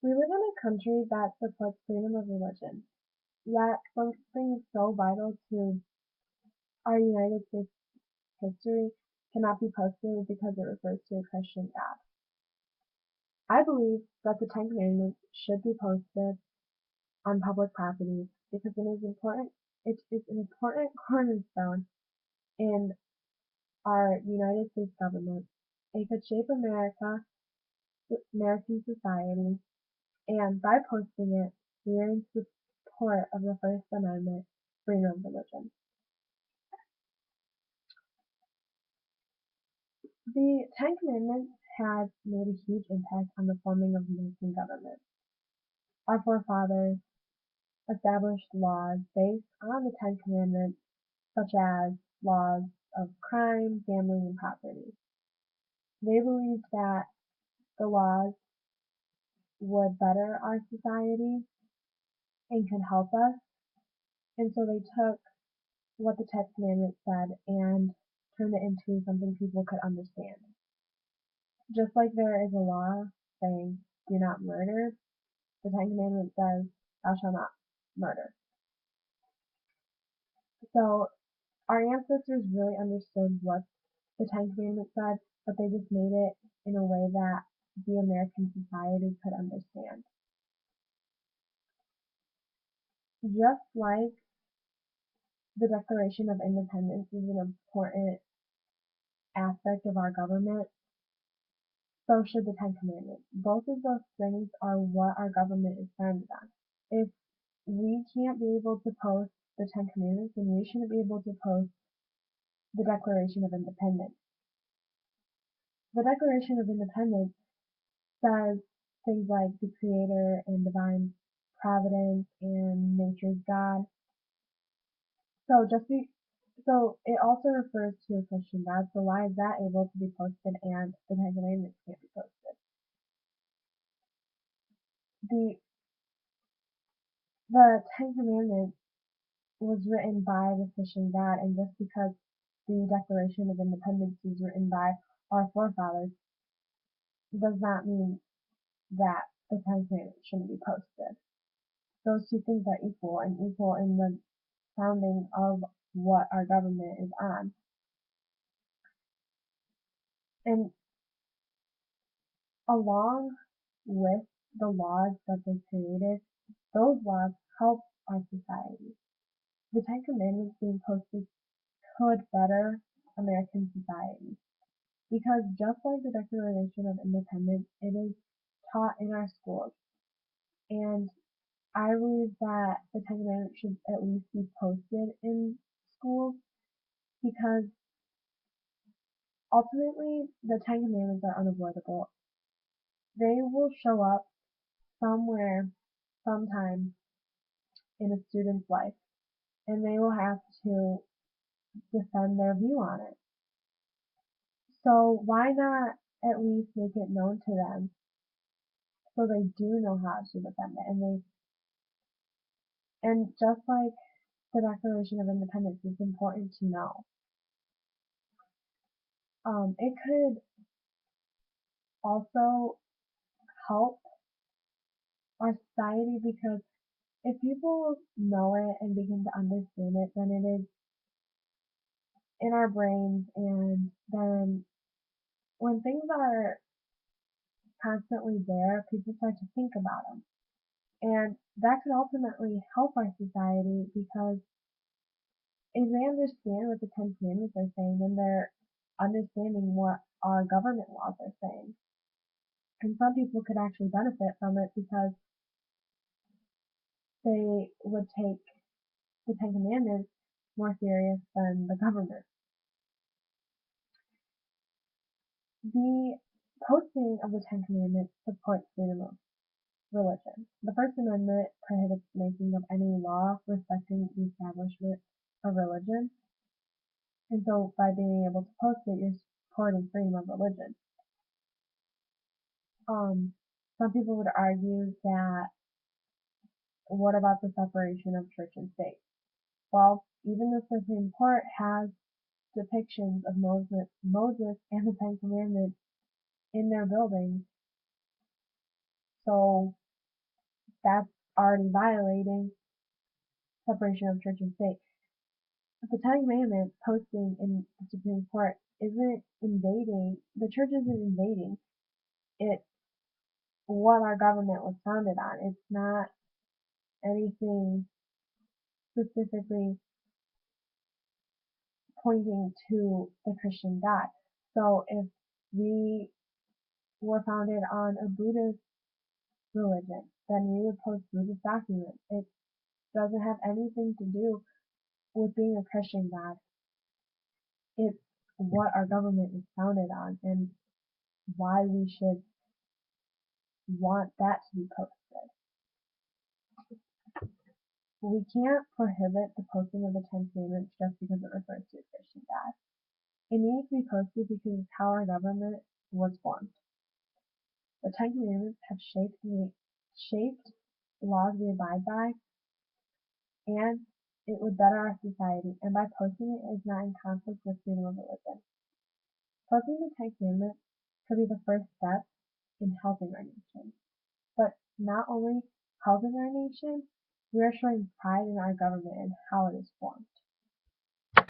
We live in a country that supports freedom of religion, yet something so vital to our United States history cannot be posted because it refers to a Christian God. I believe that the Ten Commandments should be posted on public properties because it is an important cornerstone in our United States government. It could shape American society, and by posting it, we are in support of the First Amendment, freedom of religion. The Ten Commandments has made a huge impact on the forming of American government. Our forefathers established laws based on the Ten Commandments, such as laws of crime, family, and property. They believed that the laws would better our society and could help us, and so they took what the Ten Commandments said and turned it into something people could understand. Just like there is a law saying, do not murder, the Ten Commandments says, thou shalt not murder. So our ancestors really understood what the Ten Commandments said, but they just made it in a way that the American society could understand. Just like the Declaration of Independence is an important aspect of our government, so should the Ten Commandments. Both of those things are what our government is founded on. If we can't be able to post the Ten Commandments, then we shouldn't be able to post the Declaration of Independence. The Declaration of Independence says things like the Creator and divine providence and nature's God. So so it also refers to a Christian God. So why is that able to be posted and the Ten Commandments can't be posted? The the Ten Commandments was written by the Christian God, and just because the Declaration of Independence was written by our forefathers does not mean that the Ten Commandments shouldn't be posted. Those two things are equal and equal in the founding of what our government is on. And along with the laws that they created, those laws help our society. The Ten Commandments being posted could better American society because just like the Declaration of Independence, it is taught in our schools. And I believe that the Ten Commandments should at least be posted in schools because ultimately the Ten Commandments are unavoidable. They will show up somewhere, sometime in a student's life, and they will have to defend their view on it. So why not at least make it known to them so they do know how to defend it? And just like the Declaration of Independence, it's important to know. It could also help our society because if people know it and begin to understand it, then it is in our brains, and then when things are constantly there, people start to think about them. And that could ultimately help our society because if they understand what the Ten Commandments are saying, then they're understanding what our government laws are saying. And some people could actually benefit from it because they would take the Ten Commandments more serious than the government. The posting of the Ten Commandments supports freedom of religion. The First Amendment prohibits making of any law respecting the establishment of religion, and so by being able to post it, you're supporting freedom of religion. Um, some people would argue that what about the separation of church and state? Well, even the Supreme Court has depictions of Moses and the Ten Commandments in their buildings, so that's already violating separation of church and state. The Ten Commandments posting in the Supreme Court isn't invading, the church isn't invading. It's what our government was founded on. It's not anything specifically pointing to the Christian God. So if we were founded on a Buddhist religion, then we would post Buddhist documents. It doesn't have anything to do with being a Christian God. It's what our government is founded on and why we should want that to be posted. We can't prohibit the posting of the Ten Commandments just because it refers to a Christian God. It needs to be posted because it's how our government was formed. The Ten Commandments have shaped the laws we abide by, and it would better our society, and by posting it is not in conflict with freedom of religion. Posting the Ten Commandments could be the first step in helping our nation. But not only helping our nation, we are showing pride in our government and how it is formed.